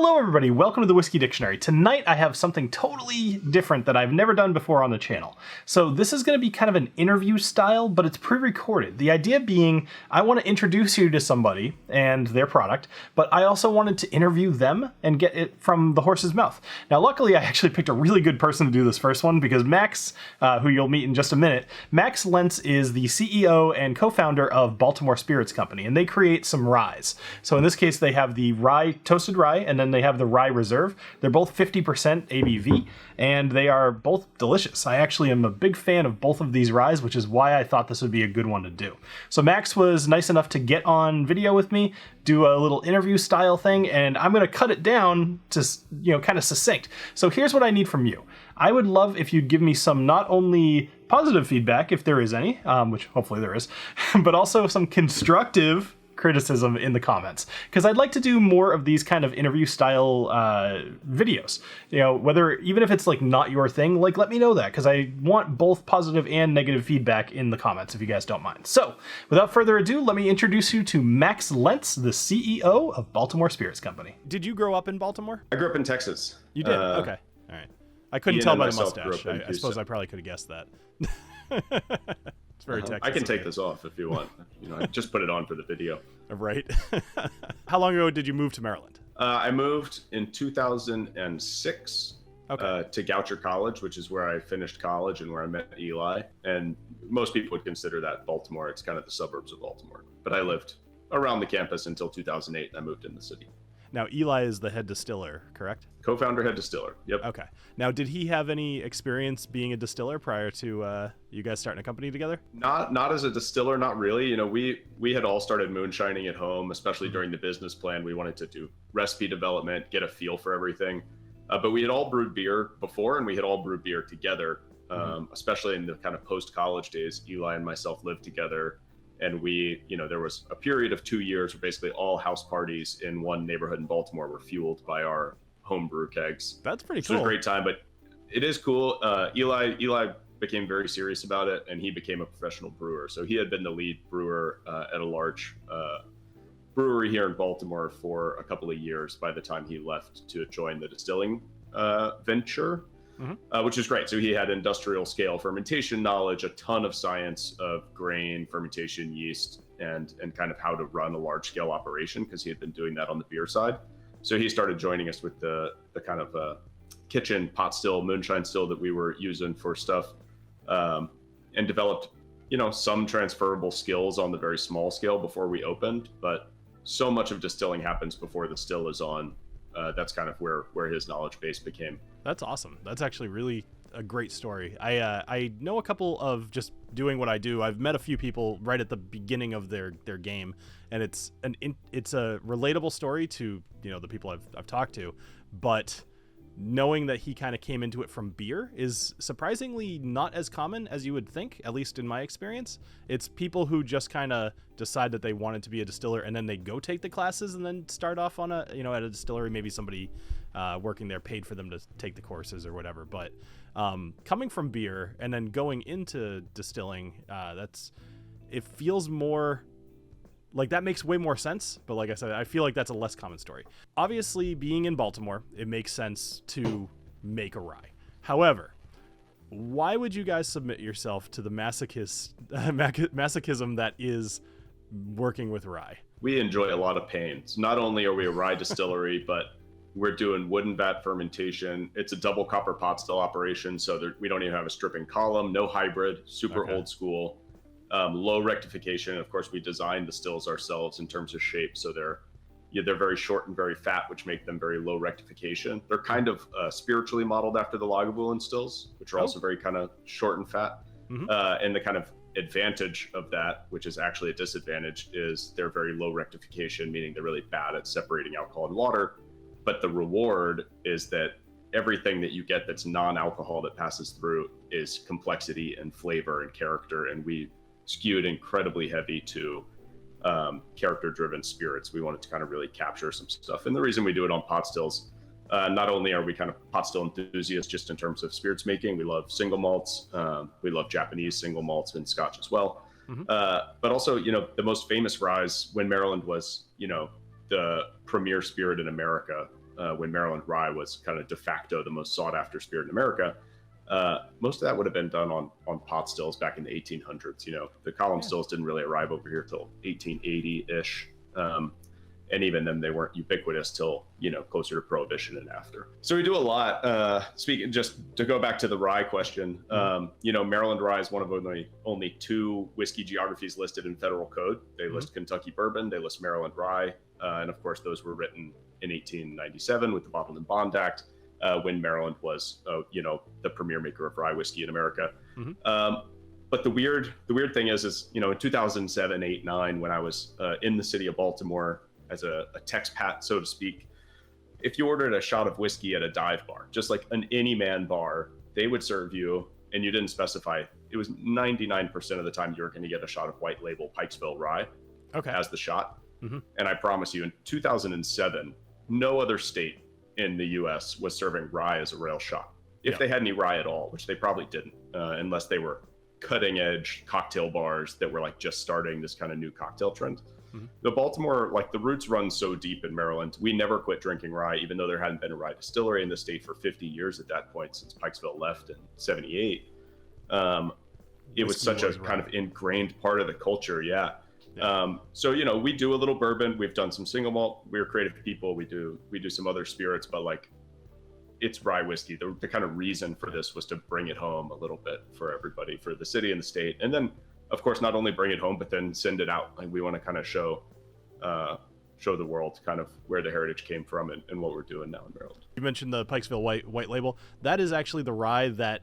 Hello everybody, welcome to the Whiskey Dictionary. Tonight I have something totally different that I've never done before on the channel. So this is going to be kind of an interview style, but it's pre-recorded. The idea being I want to introduce you to somebody and their product, but I also wanted to interview them and get it from the horse's mouth. Now luckily I actually picked a really good person to do this first one because Max, who you'll meet in just a minute, Max Lents is the CEO and co-founder of Baltimore Spirits Company, and they create some ryes. So in this case they have the rye, toasted rye, and then they have the Rye Reserve. They're both 50% ABV, and they are both delicious. I actually am a big fan of both of these ryes, which is why I thought this would be a good one to do. So Max was nice enough to get on video with me, do a little interview style thing, and I'm going to cut it down to, kind of succinct. So here's what I need from you. I would love if you'd give me some not only positive feedback, if there is any, which hopefully there is, but also some constructive criticism in the comments, because I'd like to do more of these kind of interview style videos. Whether even if it's like not your thing, like let me know that, because I want both positive and negative feedback in the comments if you guys don't mind. So without further ado, let me introduce you to Max Lents, the CEO of Baltimore Spirits Company. Did you grow up in Baltimore? I grew up in Texas. You did? Okay. All right. I couldn't tell by the mustache. I suppose I probably could have guessed that. It's very Texas. I can take this off if you want. I just put it on for the video. Right. How long ago did you move to Maryland? I moved in 2006 to Goucher College, which is where I finished college and where I met Eli. And most people would consider that Baltimore. It's kind of the suburbs of Baltimore. But I lived around the campus until 2008, and I moved in the city. Now, Eli is the head distiller, correct? Co-founder, head distiller. Yep. Okay. Now, did he have any experience being a distiller prior to you guys starting a company together? Not as a distiller, not really. We had all started moonshining at home, especially during the business plan. We wanted to do recipe development, get a feel for everything. But we had all brewed beer before, and we had all brewed beer together, especially in the kind of post-college days. Eli and myself lived together. And there was a period of 2 years where basically all house parties in one neighborhood in Baltimore were fueled by our homebrew kegs. That's pretty cool. It was a great time, but it is cool. Eli became very serious about it, and he became a professional brewer. So he had been the lead brewer at a large brewery here in Baltimore for a couple of years by the time he left to join the distilling venture. Which is great. So he had industrial scale fermentation knowledge, a ton of science of grain, fermentation, yeast, and kind of how to run a large scale operation, because he had been doing that on the beer side. So he started joining us with the kind of kitchen pot still, moonshine still that we were using for stuff, and developed, some transferable skills on the very small scale before we opened. But so much of distilling happens before the still is on. That's kind of where his knowledge base became. That's awesome. That's actually really a great story. I know a couple of just doing what I do. I've met a few people right at the beginning of their game, and it's a relatable story to the people I've talked to, but knowing that he kind of came into it from beer is surprisingly not as common as you would think, at least in my experience. It's people who just kind of decide that they wanted to be a distiller, and then they go take the classes and then start off on at a distillery. Maybe somebody working there paid for them to take the courses or whatever. But coming from beer and then going into distilling, it feels more like that makes way more sense. But like I said, I feel like that's a less common story. Obviously, being in Baltimore, it makes sense to make a rye. However, why would you guys submit yourself to the masochism that is working with rye? We enjoy a lot of pain. So not only are we a rye distillery, but we're doing wooden vat fermentation. It's a double copper pot still operation, so we don't even have a stripping column, no hybrid, super old school. Low rectification. Of course, we designed the stills ourselves in terms of shape, so they're very short and very fat, which make them very low rectification. They're kind of spiritually modeled after the Lagavulin stills, which are also very kind of short and fat. And the kind of advantage of that, which is actually a disadvantage, is they're very low rectification, meaning they're really bad at separating alcohol and water. But the reward is that everything that you get that's non-alcohol that passes through is complexity and flavor and character, and we skewed incredibly heavy to character-driven spirits. We wanted to kind of really capture some stuff. And the reason we do it on pot stills, not only are we kind of pot still enthusiasts just in terms of spirits making, we love single malts, we love Japanese single malts and Scotch as well. But also, the most famous ryes when Maryland was, the premier spirit in America, when Maryland rye was kind of de facto the most sought after spirit in America. Most of that would have been done on pot stills back in the 1800s. The column stills didn't really arrive over here till 1880-ish. And even then they weren't ubiquitous till, closer to Prohibition and after. So we do a lot. Speaking, just to go back to the rye question, Maryland rye is one of only 2 whiskey geographies listed in federal code. They list Kentucky bourbon, they list Maryland rye. And of course, those were written in 1897 with the Bottled and Bond Act, when Maryland was, the premier maker of rye whiskey in America. But the weird thing is, in 2007, 8, 9, when I was in the city of Baltimore as a texpat, so to speak, if you ordered a shot of whiskey at a dive bar, just like an any man bar, they would serve you, and you didn't specify. It was 99% of the time you were going to get a shot of white label Pikesville rye as the shot. And I promise you, in 2007, no other state in the U.S. was serving rye as a rail shot. If they had any rye at all, which they probably didn't, unless they were cutting edge cocktail bars that were like just starting this kind of new cocktail trend. The Baltimore, the roots run so deep in Maryland. We never quit drinking rye, even though there hadn't been a rye distillery in the state for 50 years at that point, since Pikesville left in 78. It was such a kind of ingrained part of the culture. So, we do a little bourbon. We've done some single malt. We're creative people. We do some other spirits, but it's rye whiskey. The kind of reason for this was to bring it home a little bit for everybody, for the city and the state. And then, of course, not only bring it home, but then send it out. We want to kind of show the world kind of where the heritage came from and what we're doing now in Maryland. You mentioned the Pikesville white label. That is actually the rye that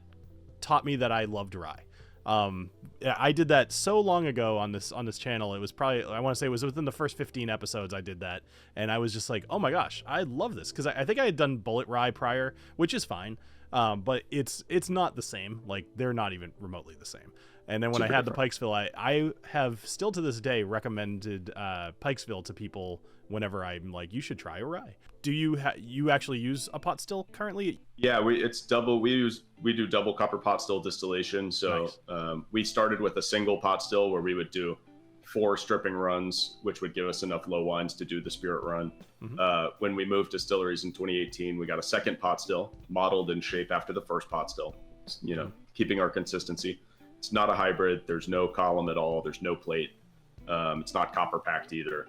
taught me that I loved rye. I did that so long ago on this channel. It was probably, I want to say it was within the first 15 episodes I did that. And I was just like, oh my gosh, I love this. Cause I think I had done bullet rye prior, which is fine. But it's not the same. They're not even remotely the same. And then when I had the Pikesville, I have still to this day recommended Pikesville to people whenever I'm like, you should try a rye. Do you actually use a pot still currently? Yeah, it's double. We do double copper pot still distillation. So nice. We started with a single pot still where we would do 4 stripping runs, which would give us enough low wines to do the spirit run. When we moved distilleries in 2018, we got a second pot still modeled in shape after the first pot still, keeping our consistency. It's not a hybrid. There's no column at all. There's no plate. It's not copper packed either.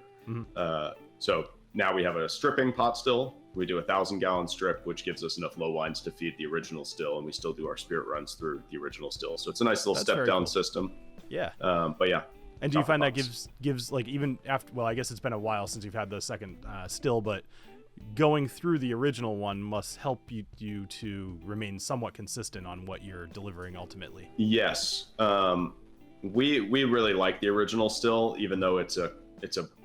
So now we have a stripping pot still. We do 1,000-gallon strip, which gives us enough low wines to feed the original still, and we still do our spirit runs through the original still. So it's a nice little step down system. Yeah. But yeah. And do you find that gives even after? Well, I guess it's been a while since you've had the second still, but going through the original one must help you to remain somewhat consistent on what you're delivering ultimately. Yes. We really like the original still, even though it's a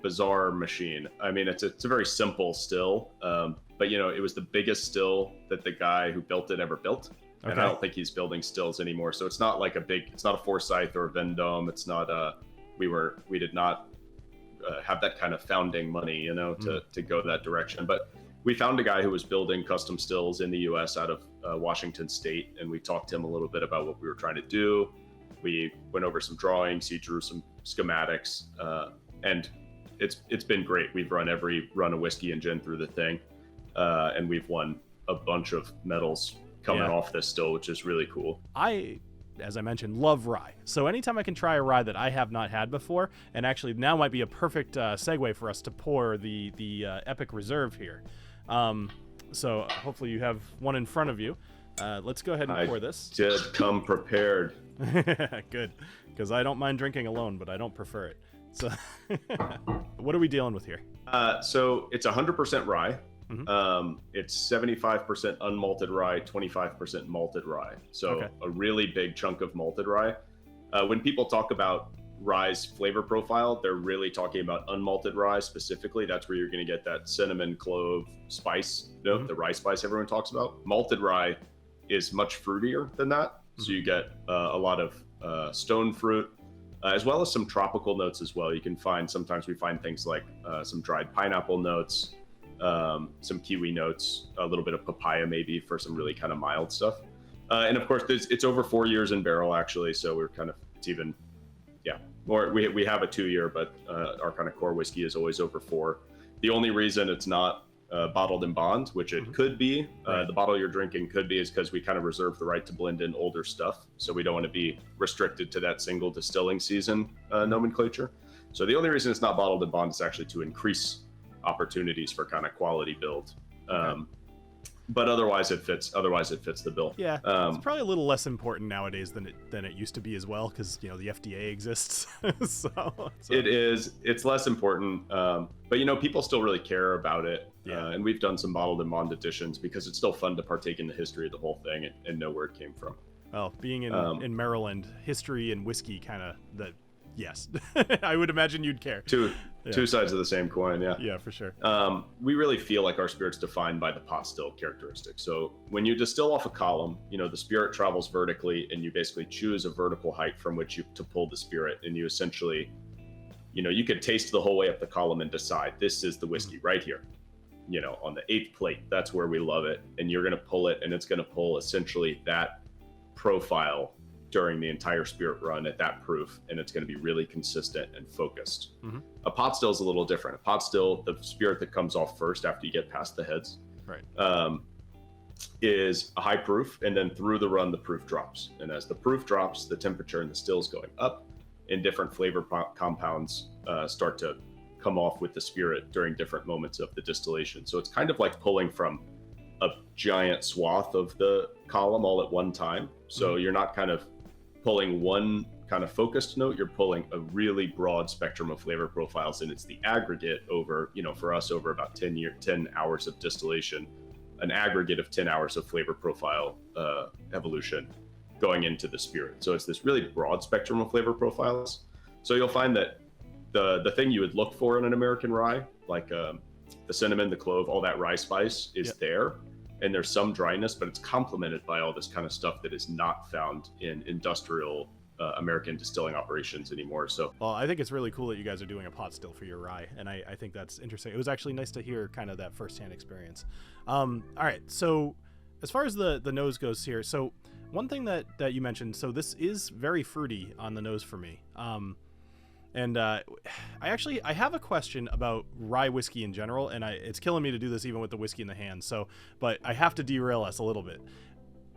bizarre machine. I mean, it's a very simple still, but it was the biggest still that the guy who built it ever built. And I don't think he's building stills anymore. So it's not like it's not a Forsyth or a Vendome. It's not we did not have that kind of founding money, to go that direction. But we found a guy who was building custom stills in the U.S. out of Washington State, and we talked to him a little bit about what we were trying to do. We went over some drawings. He drew some schematics, and it's been great. We've run every run of whiskey and gin through the thing, and we've won a bunch of medals coming off this still, which is really cool. As I mentioned, love rye. So anytime I can try a rye that I have not had before, and actually now might be a perfect segue for us to pour the Epoch Reserve here. So hopefully you have one in front of you. Let's go ahead and pour this. Did come prepared. Good, because I don't mind drinking alone, but I don't prefer it. So what are we dealing with here? So it's 100% rye. It's 75% unmalted rye, 25% malted rye. So a really big chunk of malted rye. When people talk about rye's flavor profile, they're really talking about unmalted rye specifically. That's where you're going to get that cinnamon, clove, spice note, the rye spice everyone talks about. Malted rye is much fruitier than that. So you get a lot of stone fruit, as well as some tropical notes as well. Sometimes we find things like some dried pineapple notes, some kiwi notes, a little bit of papaya maybe for some really kind of mild stuff. And of course, it's over 4 years in barrel actually, so it's even, more. We have a 2 year, but our kind of core whiskey is always over 4. The only reason it's not bottled in bond, which it could be. Right. The bottle you're drinking could be, is because we kind of reserve the right to blend in older stuff. So we don't want to be restricted to that single distilling season nomenclature. So the only reason it's not bottled in bond is actually to increase opportunities for kind of quality build. But otherwise it fits the bill. Yeah, it's probably a little less important nowadays than it used to be as well, because the FDA exists. so it is. It's less important, but people still really care about it. Yeah. And we've done some bottled and bond editions because it's still fun to partake in the history of the whole thing and know where it came from. Well, being in Maryland, history and whiskey yes, I would imagine you'd care. Two sides of the same coin, yeah. Yeah, for sure. We really feel like our spirit's defined by the pot still characteristic. So when you distill off a column, the spirit travels vertically, and you basically choose a vertical height from which to pull the spirit, and you essentially, you could taste the whole way up the column and decide this is the whiskey right here. On the 8th plate, that's where we love it, and you're going to pull it, and it's going to pull essentially that profile during the entire spirit run at that proof, and it's going to be really consistent and focused. A pot still is a little different. A pot still, the spirit that comes off first after you get past the heads, right, is a high proof, and then through the run the proof drops, and as the proof drops, the temperature in the still is going up, and different flavor compounds start to come off with the spirit during different moments of the distillation. So it's kind of like pulling from a giant swath of the column all at one time. So you're not kind of pulling one kind of focused note, you're pulling a really broad spectrum of flavor profiles, and it's the aggregate over, for us, over about 10 hours of distillation, an aggregate of 10 hours of flavor profile evolution going into the spirit. So it's this really broad spectrum of flavor profiles. So you'll find that the thing you would look for in an American rye, like the cinnamon, the clove, all that rye spice is there. And there's some dryness, but it's complemented by all this kind of stuff that is not found in industrial American distilling operations anymore. So, well, I think it's really cool that you guys are doing a pot still for your rye, and I think that's interesting. It was actually nice to hear kind of that firsthand experience. All right, so as far as the nose goes here, so one thing that you mentioned, so this is very fruity on the nose for me. And I have a question about rye whiskey in general, and it's killing me to do this even with the whiskey in the hand. But I have to derail us a little bit.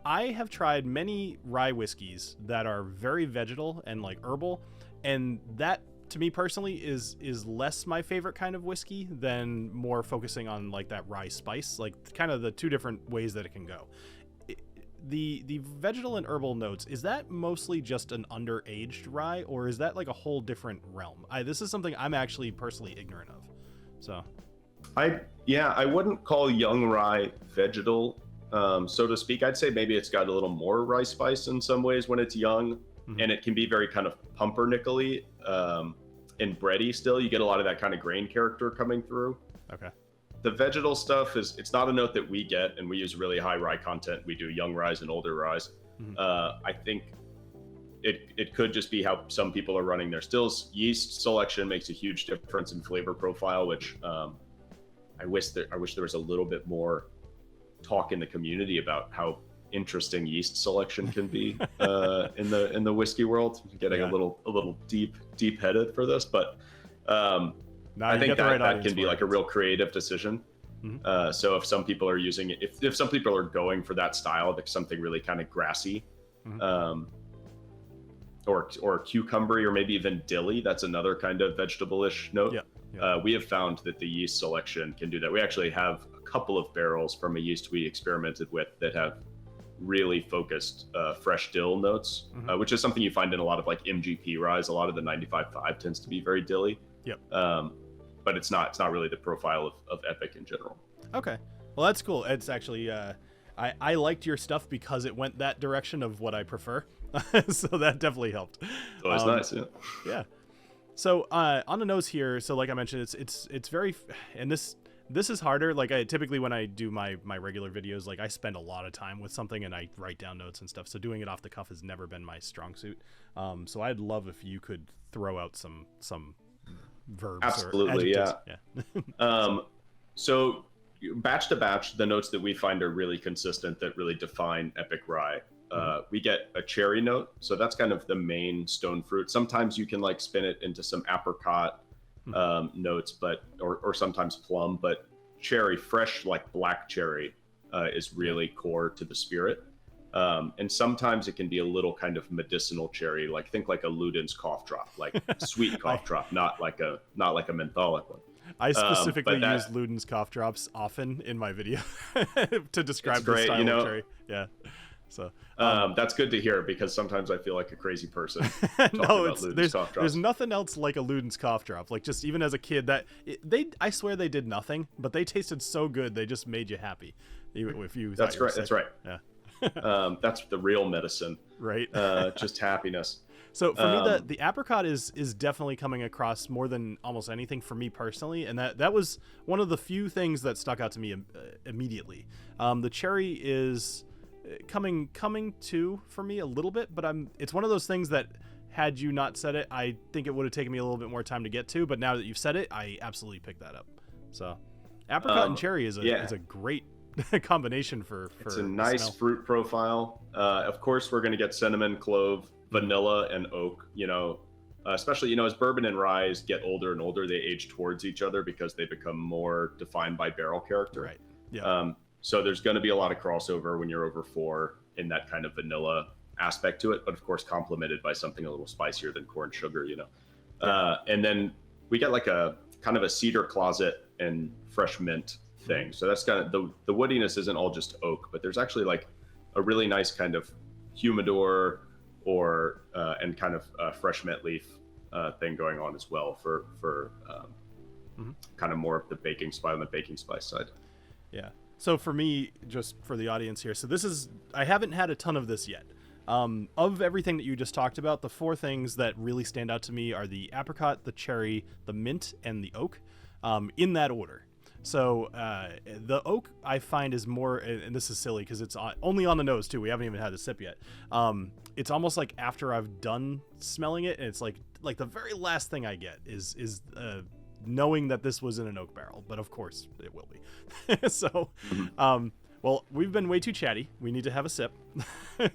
I have tried many rye whiskeys that are very vegetal and like herbal, and that to me personally is less my favorite kind of whiskey than more focusing on like that rye spice, like kind of the two different ways that it can go. The vegetal and herbal notes, is that mostly just an underaged rye, or is that like a whole different realm? This is something I'm actually personally ignorant of. So I wouldn't call young rye vegetal, so to speak. I'd say maybe it's got a little more rye spice in some ways when it's young, and it can be very kind of pumpernickel-y and bready still. You get a lot of that kind of grain character coming through. Okay. The vegetal stuff it's not a note that we get, and we use really high rye content. We do young ryes and older ryes. I think it could just be how some people are running their stills. Yeast selection makes a huge difference in flavor profile, which I wish there was a little bit more talk in the community about how interesting yeast selection can be in the whiskey world. Getting a little deep headed for this, but I think that can be like a real creative decision. So if some people are using it, if some people are going for that style, like something really kind of grassy, or cucumbery, or maybe even dilly, that's another kind of vegetable-ish note. We have found that the yeast selection can do that. We actually have a couple of barrels from a yeast we experimented with that have really focused fresh dill notes, which is something you find in a lot of like MGP ryes. A lot of the 95.5 tends to be very dilly. But it's not really the profile of Epoch in general. Okay, well that's cool. It's actually I liked your stuff because it went that direction of what I prefer, so that definitely helped. Always nice, yeah. So on the nose here, so like I mentioned, it's very, and this is harder. Like typically when I do my regular videos, like I spend a lot of time with something and I write down notes and stuff. So doing it off the cuff has never been my strong suit. So I'd love if you could throw out some verbs. Absolutely, or yeah. So batch to batch, the notes that we find are really consistent, that really define Epoch Rye. We get a cherry note, so that's kind of the main stone fruit. Sometimes you can like spin it into some apricot notes, but or sometimes plum, but cherry, fresh like black cherry, is really core to the spirit. And sometimes it can be a little kind of medicinal cherry, like think like a Luden's cough drop, like sweet cough drop, not like a mentholic one. I specifically use Luden's cough drops often in my video to describe the style of cherry. Yeah. So that's good to hear, because sometimes I feel like a crazy person talking no, about Luden's cough drops. There's nothing else like a Luden's cough drop. Like, just even as a kid, I swear they did nothing, but they tasted so good they just made you happy. If you that's right. That's right. Yeah. That's the real medicine, right? Just happiness. So for me, the apricot is definitely coming across more than almost anything for me personally, and that was one of the few things that stuck out to me immediately. The cherry is coming to for me a little bit, but it's one of those things that, had you not said it, I think it would have taken me a little bit more time to get to, but now that you've said it, I absolutely picked that up. So apricot and cherry is a great combination for it's a nice fruit profile. Of course, we're going to get cinnamon, clove, vanilla, and oak. Especially as bourbon and rye get older and older, they age towards each other because they become more defined by barrel character. Right. Yeah. So there's going to be a lot of crossover when you're over 4 in that kind of vanilla aspect to it, but of course complemented by something a little spicier than corn sugar. And then we get like a kind of a cedar closet and fresh mint thing. So that's kind of the woodiness isn't all just oak, but there's actually like a really nice kind of humidor or and kind of fresh mint leaf thing going on as well for kind of more of the baking spice on the baking spice side. Yeah. So for me, just for the audience here, so I haven't had a ton of this yet. Of everything that you just talked about, the 4 things that really stand out to me are the apricot, the cherry, the mint, and the oak, in that order. So the oak I find is more, and this is silly because it's only on the nose too. We haven't even had a sip yet. It's almost like after I've done smelling it, and it's like the very last thing I get is knowing that this was in an oak barrel. But of course it will be. So, well, we've been way too chatty. We need to have a sip.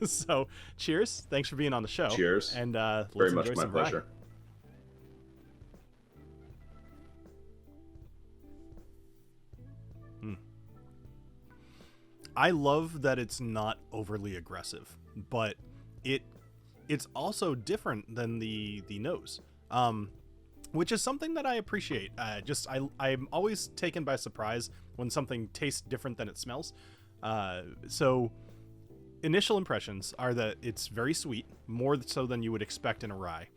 So cheers. Thanks for being on the show. Cheers. And very much my pleasure. Rye. I love that it's not overly aggressive, but it's also different than the nose, which is something that I appreciate. I'm always taken by surprise when something tastes different than it smells. So initial impressions are that it's very sweet, more so than you would expect in a rye.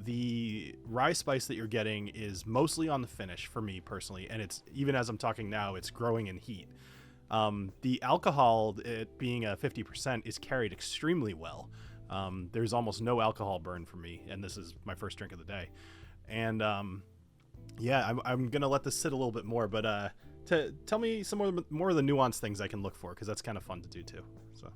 The rye spice that you're getting is mostly on the finish for me personally, and it's, even as I'm talking now, it's growing in heat. The alcohol, it being a 50%, is carried extremely well. There's almost no alcohol burn for me, and this is my first drink of the day. And yeah, I'm gonna let this sit a little bit more, but tell me some more of the nuanced things I can look for, because that's kind of fun to do too. So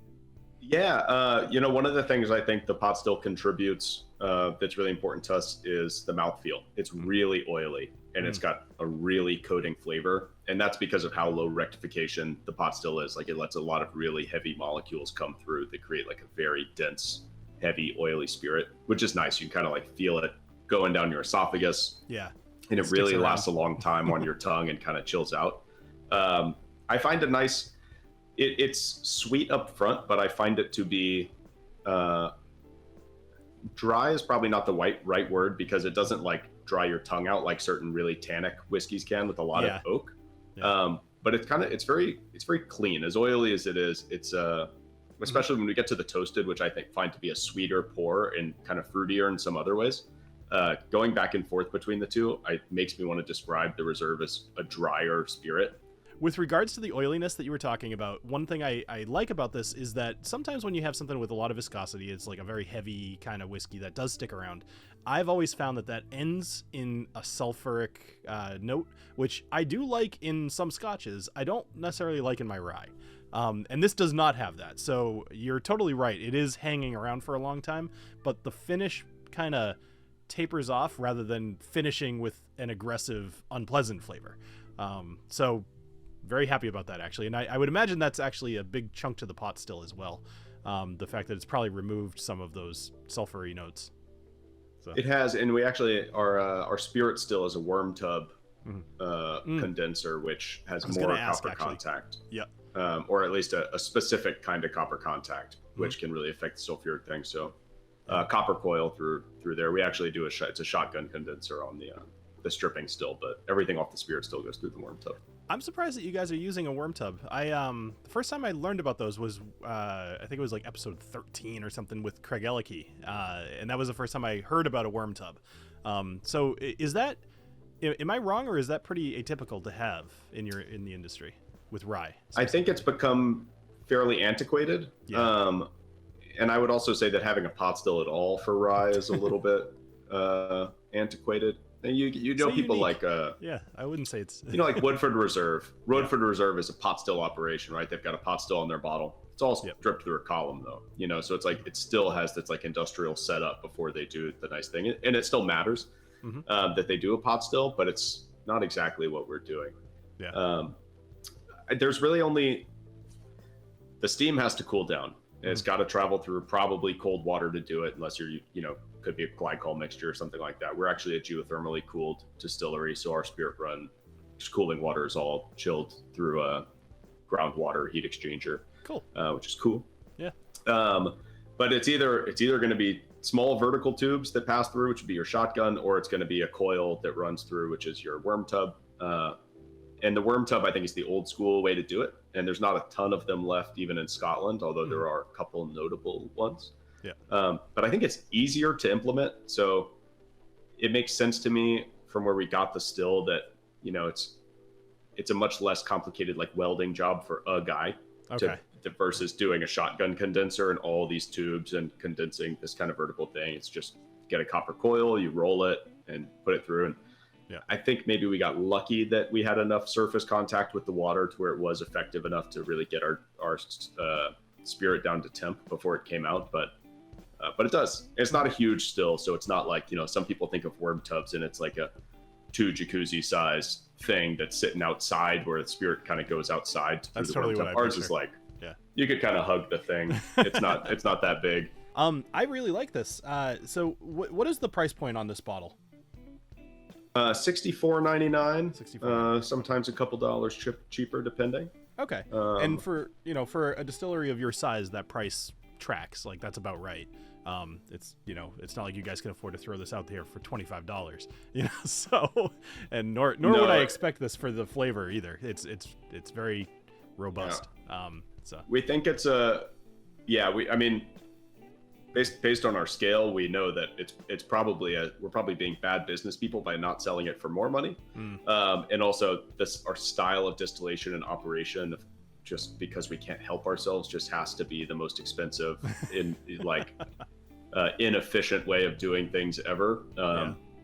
yeah, one of the things I think the pot still contributes that's really important to us is the mouthfeel. It's really oily, and it's got a really coating flavor, and that's because of how low rectification the pot still is. Like, it lets a lot of really heavy molecules come through that create like a very dense, heavy, oily spirit, which is nice. You kind of like feel it going down your esophagus. Yeah. And it really lasts a long time on your tongue and kind of chills out. I find it nice. It's sweet up front, but I find it to be dry is probably not the right word, because it doesn't like dry your tongue out like certain really tannic whiskeys can with a lot of oak. Yeah. But it's very clean. As oily as it is, it's especially when we get to the toasted, which I find to be a sweeter pour and kind of fruitier in some other ways. Going back and forth between the two, it makes me want to describe the Reserve as a drier spirit. With regards to the oiliness that you were talking about, one thing I like about this is that sometimes when you have something with a lot of viscosity, it's like a very heavy kind of whiskey that does stick around. I've always found that ends in a sulfuric note, which I do like in some scotches. I don't necessarily like in my rye. And this does not have that. So you're totally right. It is hanging around for a long time, but the finish kind of tapers off rather than finishing with an aggressive, unpleasant flavor. So very happy about that, actually. And I would imagine that's actually a big chunk to the pot still as well. The fact that it's probably removed some of those sulfury notes. So. It has, and we actually, our spirit still is a worm tub condenser, which has was more gonna ask, copper actually. contact. Yep. Or at least a specific kind of copper contact, which can really affect the sulfuric thing. So copper coil through there. We actually do it's a shotgun condenser on the stripping still, but everything off the spirit still goes through the worm tub. I'm surprised that you guys are using a worm tub. The first time I learned about those was I think it was like episode 13 or something with Craig Ellicky, and that was the first time I heard about a worm tub. So is that, am I wrong, or is that pretty atypical to have in the industry with rye? I think it's become fairly antiquated. Yeah. And I would also say that having a pot still at all for rye is a little bit antiquated. And you know, So people unique. like Yeah, I wouldn't say it's you know, like Woodford Reserve. Woodford Reserve is a pot still operation, right? They've got a pot still in their bottle. It's all dripped through a column, though. You know, so it's like it still has this like industrial setup before they do the nice thing, and it still matters that they do a pot still, but it's not exactly what we're doing. Yeah. There's really only the steam has to cool down. It's got to travel through probably cold water to do it, unless you know, could be a glycol mixture or something like that. We're actually a geothermally cooled distillery, so our spirit run just cooling water is all chilled through a groundwater heat exchanger. Cool. Which is cool. Yeah. But it's either going to be small vertical tubes that pass through, which would be your shotgun, or it's going to be a coil that runs through, which is your worm tub. And the worm tub, I think, is the old school way to do it. And there's not a ton of them left, even in Scotland, although there are a couple notable ones. Yeah. But I think it's easier to implement. So it makes sense to me from where we got the still that, you know, it's a much less complicated like welding job for a guy versus doing a shotgun condenser and all these tubes and condensing this kind of vertical thing. It's just get a copper coil, you roll it and put it through. And I think maybe we got lucky that we had enough surface contact with the water to where it was effective enough to really get our spirit down to temp before it came out. But it does. It's not a huge still, so it's not like, you know, some people think of worm tubs and it's like a 2 jacuzzi size thing that's sitting outside where the spirit kind of goes outside through the totally worm what tub. I Ours picture. is like, Yeah. you could kind of hug the thing. It's not that big. I really like this. So what is the price point on this bottle? $64.99. Sometimes a couple dollars cheaper depending. Okay. And for a distillery of your size, that price tracks. Like, that's about right. It's, you know, it's not like you guys can afford to throw this out there for $25, you know. So, and nor would I expect this for the flavor either. It's very robust. So we think it's based on our scale, we know that it's probably we're probably being bad business people by not selling it for more money. And also our style of distillation and operation, just because we can't help ourselves, just has to be the most expensive in like inefficient way of doing things ever.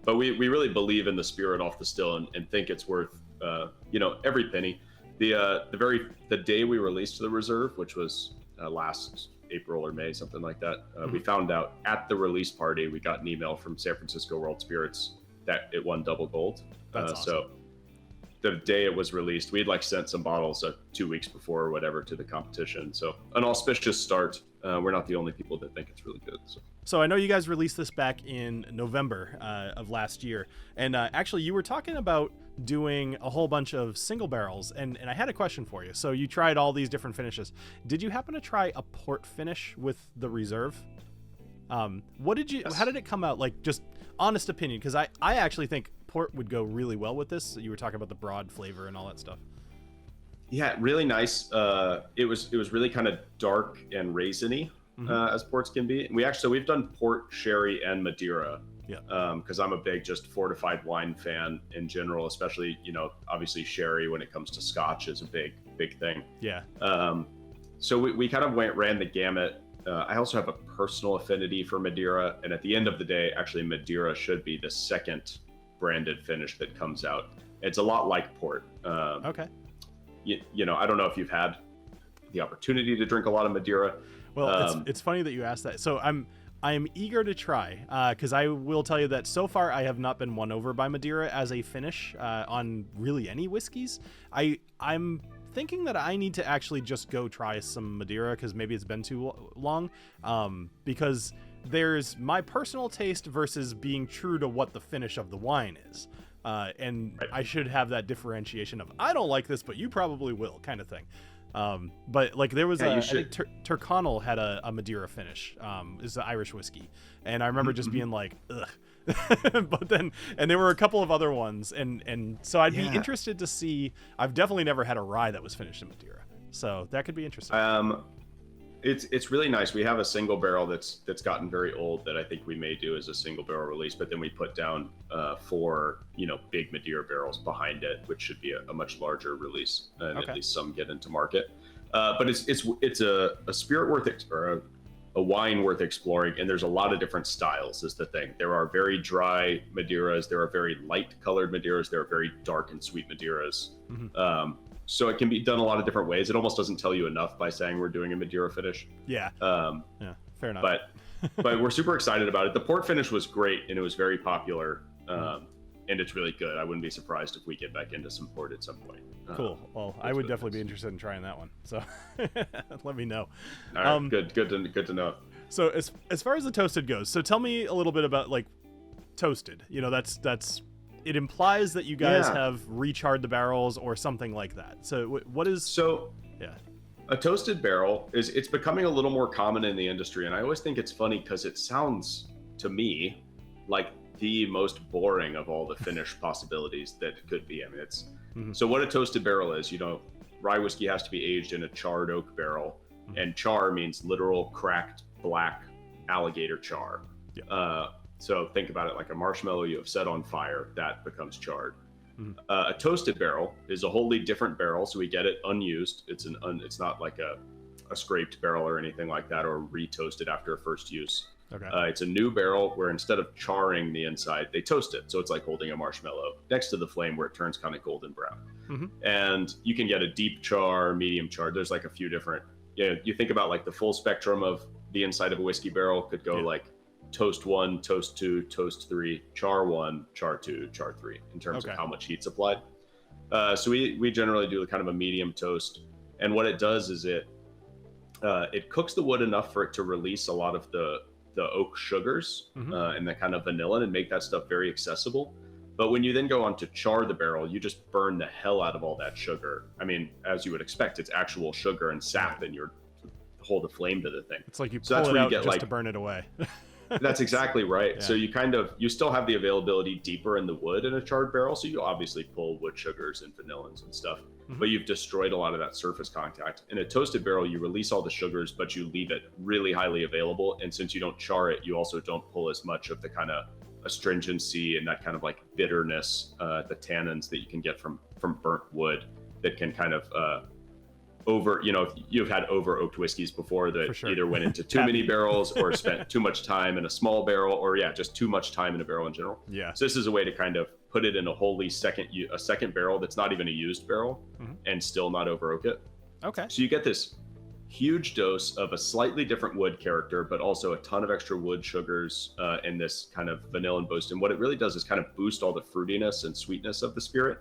But we really believe in the spirit off the still and think it's worth you know, every penny. The day we released the reserve, which was last April or May, something like that, we found out at the release party, we got an email from San Francisco World Spirits that it won double gold. That's awesome. So the day it was released, we'd like sent some bottles 2 weeks before or whatever to the competition. So an auspicious start. We're not the only people that think it's really good. So I know you guys released this back in November of last year, and actually you were talking about doing a whole bunch of single barrels, and I had a question for you. So you tried all these different finishes. Did you happen to try a port finish with the reserve? What did you? How did it come out? Like, just honest opinion, because I actually think port would go really well with this. You were talking about the broad flavor and all that stuff. Yeah, really nice. It was really kind of dark and raisiny, as ports can be. We've done port, sherry, and Madeira. Yeah. Because I'm a big just fortified wine fan in general, especially, you know, obviously sherry when it comes to Scotch is a big thing. Yeah. So we kind of ran the gamut. I also have a personal affinity for Madeira, and at the end of the day, actually Madeira should be the second branded finish that comes out. It's a lot like port. Okay. You know, I don't know if you've had the opportunity to drink a lot of Madeira. Well, it's funny that you asked that. So I'm eager to try, because I will tell you that so far I have not been won over by Madeira as a finish on really any whiskeys. I'm thinking that I need to actually just go try some Madeira, because maybe it's been too long, because there's my personal taste versus being true to what the finish of the wine is. and Right. I should have that differentiation of I don't like this, but you probably will, kind of thing. But like there was Yeah, I think Tyrconnell had a Madeira finish. Is an Irish whiskey, and I remember just being like, ugh. But then, and there were a couple of other ones, and so I'd be interested to see. I've definitely never had a rye that was finished in Madeira, so that could be interesting. It's really nice. We have a single barrel that's gotten very old that I think we may do as a single barrel release, but then we put down 4 big Madeira barrels behind it, which should be a much larger release, and at least some get into market. But it's a spirit worth or a wine worth exploring, and there's a lot of different styles is the thing. There are very dry Madeiras, there are very light colored Madeiras, there are very dark and sweet Madeiras. So it can be done a lot of different ways. It almost doesn't tell you enough by saying we're doing a Madeira finish. Yeah. Fair enough. But we're super excited about it. The port finish was great, and it was very popular, and it's really good. I wouldn't be surprised if we get back into some port at some point. Cool. Well, I would definitely be interested in trying that one. So let me know. All right, good to know. So as far as the toasted goes, so tell me a little bit about like toasted. That's it implies that you guys have recharred the barrels or something like that. So what is a toasted barrel it's becoming a little more common in the industry, and I always think it's funny because it sounds to me like the most boring of all the finish possibilities that it could be. I mean, it's so what a toasted barrel is, rye whiskey has to be aged in a charred oak barrel, and char means literal cracked black alligator char. So think about it like a marshmallow you have set on fire, that becomes charred. A toasted barrel is a wholly different barrel, so we get it unused. It's not like a scraped barrel or anything like that, or re-toasted after a first use. It's a new barrel where instead of charring the inside, they toast it. So it's like holding a marshmallow next to the flame where it turns kind of golden brown. And you can get a deep char, medium char. There's like a few different, you think about like the full spectrum of the inside of a whiskey barrel could go like toast 1, toast 2, toast 3, char 1, char 2, char 3 in terms of how much heat's applied. So we generally do kind of a medium toast. And what it does is it cooks the wood enough for it to release a lot of the oak sugars and the kind of vanilla and make that stuff very accessible. But when you then go on to char the barrel, you just burn the hell out of all that sugar. I mean, as you would expect, it's actual sugar and sap, and you're hold a flame to the thing. It's like you pull it out just to burn it away. That's exactly right. So you still have the availability deeper in the wood in a charred barrel. So you obviously pull wood sugars and vanillins and stuff, but you've destroyed a lot of that surface contact. In a toasted barrel, you release all the sugars, but you leave it really highly available. And since you don't char it, you also don't pull as much of the kind of astringency and that kind of like bitterness, the tannins that you can get from burnt wood that can kind of, you've had over oaked whiskeys before that either went into too many barrels or spent too much time in a small barrel, or just too much time in a barrel in general. So this is a way to kind of put it in a wholly second barrel that's not even a used barrel and still not over oak it. So you get this huge dose of a slightly different wood character, but also a ton of extra wood sugars and this kind of vanilla and boost. And what it really does is kind of boost all the fruitiness and sweetness of the spirit.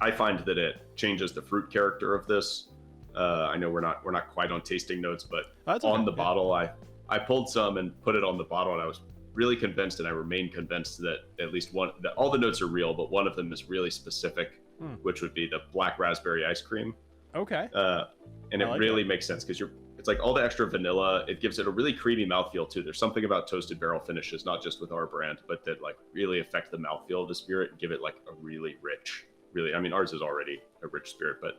I find that it changes the fruit character of this. I know we're not quite on tasting notes, but the bottle, I pulled some and put it on the bottle, and I was really convinced, and I remain convinced that at least that all the notes are real, but one of them is really specific, which would be the black raspberry ice cream. And it really makes sense because it's like all the extra vanilla. It gives it a really creamy mouthfeel too. There's something about toasted barrel finishes, not just with our brand, but that like really affect the mouthfeel of the spirit and give it like a really rich. Really, I mean, ours is already a rich spirit, but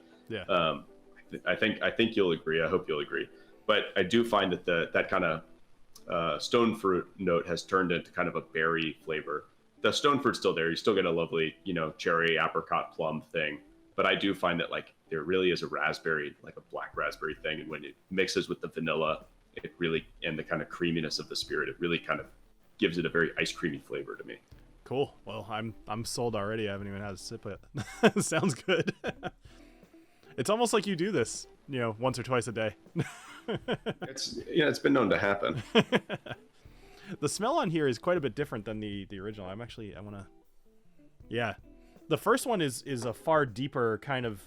I think you'll agree. I hope you'll agree. But I do find that that kind of stone fruit note has turned into kind of a berry flavor. The stone fruit's still there. You still get a lovely, cherry, apricot, plum thing. But I do find that like there really is a raspberry, like a black raspberry thing, and when it mixes with the vanilla, it really, and the kind of creaminess of the spirit, it really kind of gives it a very ice creamy flavor to me. Cool. Well, I'm sold already. I haven't even had a sip of it. Sounds good. It's almost like you do this, once or twice a day. It's been known to happen. The smell on here is quite a bit different than the original. The first one is a far deeper kind of,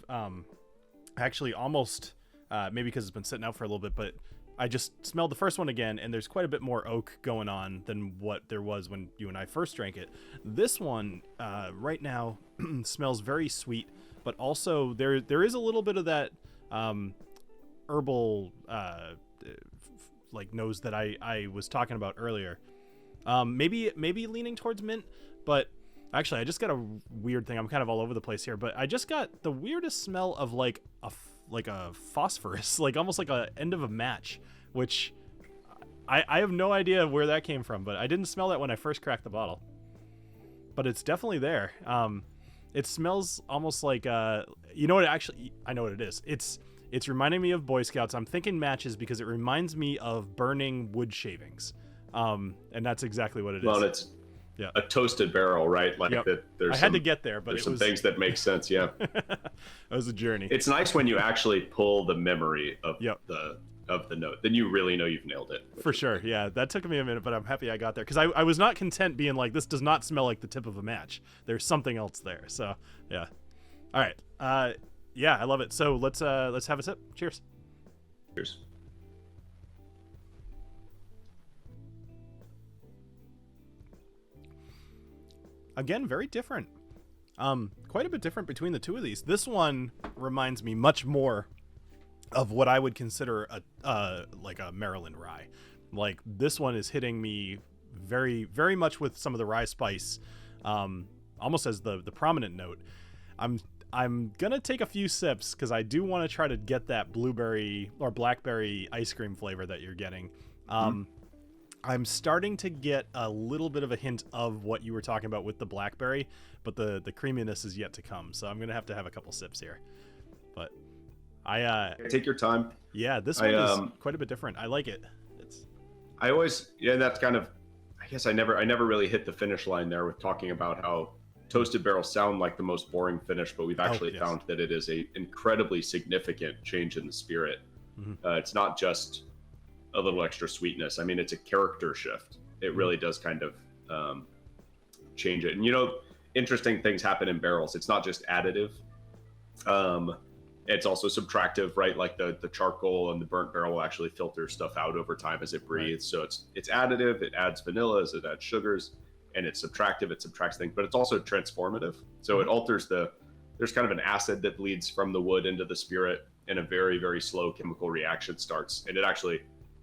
actually almost, maybe because it's been sitting out for a little bit, but I just smelled the first one again, and there's quite a bit more oak going on than what there was when you and I first drank it. This one, right now, smells very sweet, but also there is a little bit of that herbal like nose that I was talking about earlier. Maybe leaning towards mint, but actually I just got a weird thing. I'm kind of all over the place here, but I just got the weirdest smell of like a phosphorus, like almost like a end of a match, which I have no idea where that came from, but I didn't smell that when I first cracked the bottle, but it's definitely there. It smells almost like you know what, actually I know what it is. It's reminding me of Boy Scouts. I'm thinking matches because it reminds me of burning wood shavings. And that's exactly what it is. Well, it's a toasted barrel, right? Like I had to get there, but there's some things that make sense. Yeah, that was a journey. It's nice when you actually pull the memory of the note. Then you really know you've nailed it. For sure. Yeah, that took me a minute, but I'm happy I got there because I was not content being like, this does not smell like the tip of a match. There's something else there. So yeah. All right. Yeah, I love it. So let's have a sip. Cheers. Cheers. Again, very different. Quite a bit different between the two of these. This one reminds me much more of what I would consider like a Maryland rye. Like this one is hitting me very, very much with some of the rye spice, almost as the prominent note. I'm gonna take a few sips because I do want to try to get that blueberry or blackberry ice cream flavor that you're getting. I'm starting to get a little bit of a hint of what you were talking about with the blackberry, but the creaminess is yet to come. So I'm gonna have to have a couple sips here. But take your time. Yeah, this one is quite a bit different. I like it. That's kind of, I guess I never really hit the finish line there with talking about how toasted barrels sound like the most boring finish, but we've actually found that it is a incredibly significant change in the spirit. It's not just a little extra sweetness. I mean, it's a character shift. It really does kind of change it. And interesting things happen in barrels. It's not just additive. It's also subtractive, right? Like the charcoal and the burnt barrel will actually filter stuff out over time as it breathes. Right. So it's additive. It adds vanillas, it adds sugars, and it's subtractive. It subtracts things, but it's also transformative. So it alters there's kind of an acid that bleeds from the wood into the spirit, and a very, very slow chemical reaction starts. And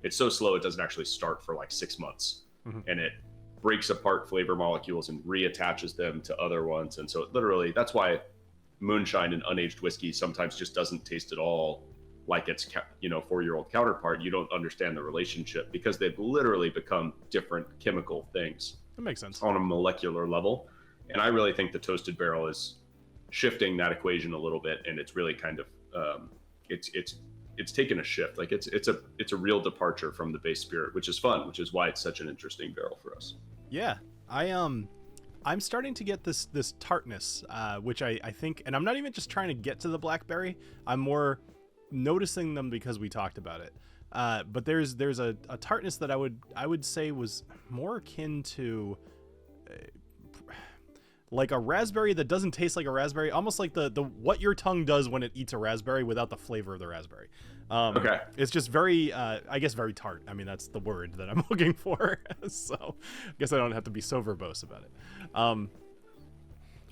it's so slow, it doesn't actually start for like 6 months. And it breaks apart flavor molecules and reattaches them to other ones. And so that's why moonshine and unaged whiskey sometimes just doesn't taste at all like its 4-year-old counterpart. You don't understand the relationship because they've literally become different chemical things. That makes sense. On a molecular level. And I really think the toasted barrel is shifting that equation a little bit, and it's really kind of it's taken a shift. Like it's a real departure from the base spirit, which is fun, which is why it's such an interesting barrel for us. Yeah. I'm starting to get this tartness, which I think, and I'm not even just trying to get to the blackberry. I'm more noticing them because we talked about it. But there's a tartness that I would say was more akin to like a raspberry that doesn't taste like a raspberry, almost like the what your tongue does when it eats a raspberry without the flavor of the raspberry. Okay. It's just very, I guess, very tart. I mean, that's the word that I'm looking for. So I guess I don't have to be so verbose about it.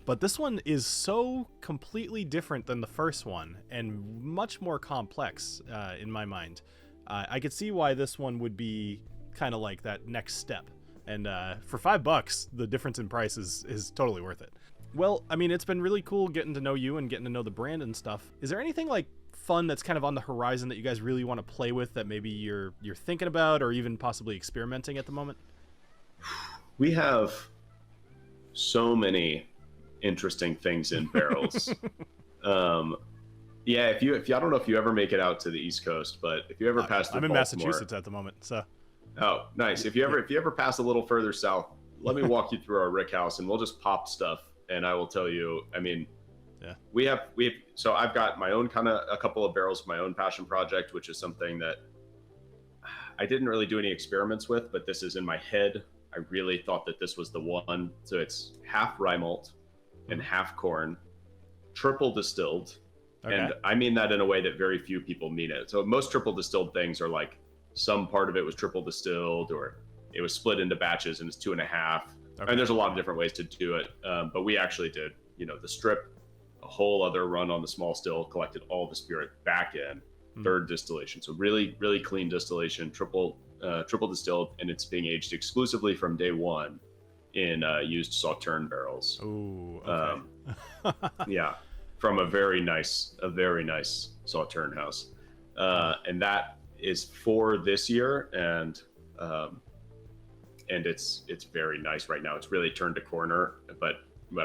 But this one is so completely different than the first one and much more complex in my mind. I could see why this one would be kind of like that next step. And for $5, the difference in price is totally worth it. Well, I mean, it's been really cool getting to know you and getting to know the brand and stuff. Is there anything like fun that's kind of on the horizon that you guys really want to play with that maybe you're thinking about or even possibly experimenting at the moment? We have so many interesting things in barrels. Yeah, if I don't know if you ever make it out to the East Coast, but if you ever pass through I'm in Baltimore, Massachusetts at the moment, so. Oh, nice. If you ever pass a little further south, let me walk you through our rick house and we'll just pop stuff and I will tell you, I mean, yeah. We have so I've got my own a couple of barrels for my own passion project, which is something that I didn't really do any experiments with, but this is in my head. I really thought that this was the one. So it's half rye malt and half corn, triple distilled. Okay. And I mean that in a way that very few people mean it. So most triple distilled things are like some part of it was triple distilled, or it was split into batches and it's 2.5. Okay. And there's a lot of different ways to do it. But we actually did, the strip, a whole other run on the small still, collected all the spirit back in, third distillation. So really, really clean distillation, triple distilled, and it's being aged exclusively from day one in used Sauterne barrels. Ooh, okay. Yeah, from a very nice Sauterne house. And that is for this year, and it's very nice right now. It's really turned a corner, but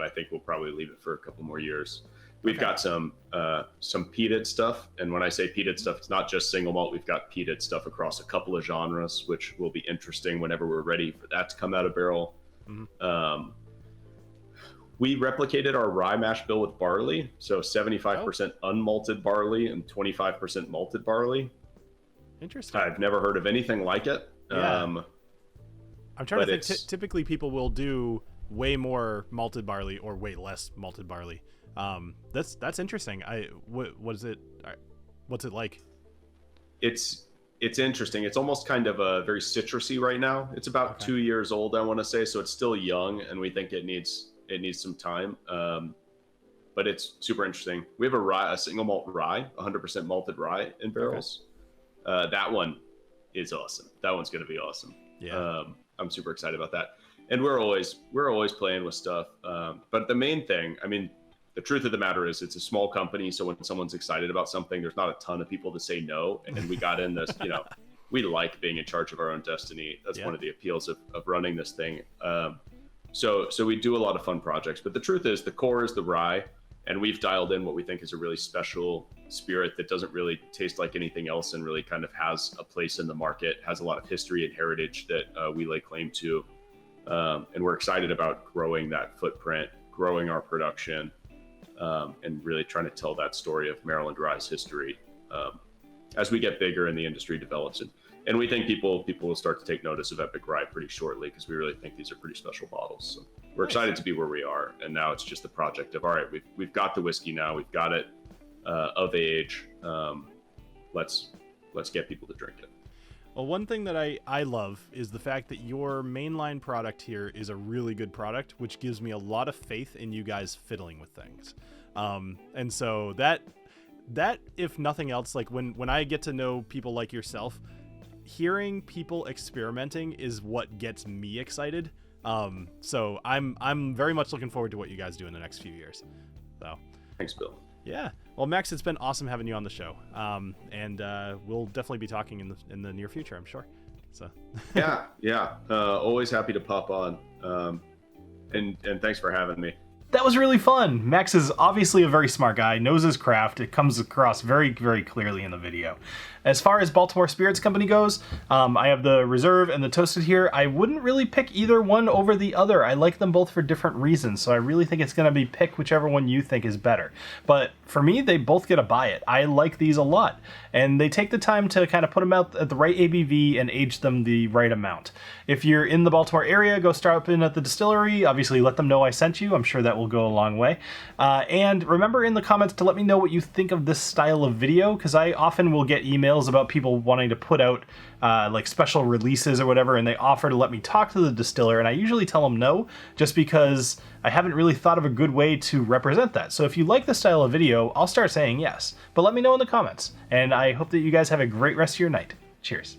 I think we'll probably leave it for a couple more years. We've got some peated stuff, and when I say peated stuff, it's not just single malt. We've got peated stuff across a couple of genres, which will be interesting whenever we're ready for that to come out of barrel. We replicated our rye mash bill with barley, so 75% unmalted barley and 25% malted barley. Interesting. I've never heard of anything like it. Yeah. I'm trying to think. Typically, people will do way more malted barley or way less malted barley. That's interesting. What is it? What's it like? It's interesting. It's almost kind of a very citrusy right now. It's about 2 years old, I want to say, so it's still young, and we think it needs some time. But it's super interesting. We have a single malt rye, 100% malted rye in barrels. That one is awesome. That one's going to be awesome. Yeah. I'm super excited about that. And we're always playing with stuff. But the main thing, I mean, the truth of the matter is it's a small company. So when someone's excited about something, there's not a ton of people to say no. And we got in this, we like being in charge of our own destiny. That's one of the appeals of running this thing. So we do a lot of fun projects, but the truth is the core is the rye, and we've dialed in what we think is a really special spirit that doesn't really taste like anything else and really kind of has a place in the market, has a lot of history and heritage that we lay claim to. And we're excited about growing that footprint, growing our production, and really trying to tell that story of Maryland Rye's history as we get bigger and the industry develops. And we think people will start to take notice of Epoch Rye pretty shortly, because we really think these are pretty special bottles. So we're excited to be where we are. And now it's just the project of, all right, we've got the whiskey now, we've got it of age. Let's get people to drink it. Well, one thing that I love is the fact that your mainline product here is a really good product, which gives me a lot of faith in you guys fiddling with things. And so that if nothing else, like when I get to know people like yourself, hearing people experimenting is what gets me excited. So I'm very much looking forward to what you guys do in the next few years. So thanks, Bill. Yeah. Well, Max, it's been awesome having you on the show. And we'll definitely be talking in the near future, I'm sure. So yeah. Always happy to pop on. And thanks for having me. That was really fun. Max is obviously a very smart guy, knows his craft. It comes across very, very clearly in the video. As far as Baltimore Spirits Company goes, I have the Reserve and the Toasted here. I wouldn't really pick either one over the other. I like them both for different reasons, so I really think it's going to be pick whichever one you think is better. But for me, they both get a buy it. I like these a lot, and they take the time to kind of put them out at the right ABV and age them the right amount. If you're in the Baltimore area, go stop in at the distillery. Obviously, let them know I sent you. I'm sure that will go a long way. And remember in the comments to let me know what you think of this style of video, because I often will get emails about people wanting to put out like special releases or whatever, and they offer to let me talk to the distiller, and I usually tell them no, just because I haven't really thought of a good way to represent that. So if you like this style of video, I'll start saying yes, but let me know in the comments, and I hope that you guys have a great rest of your night. Cheers.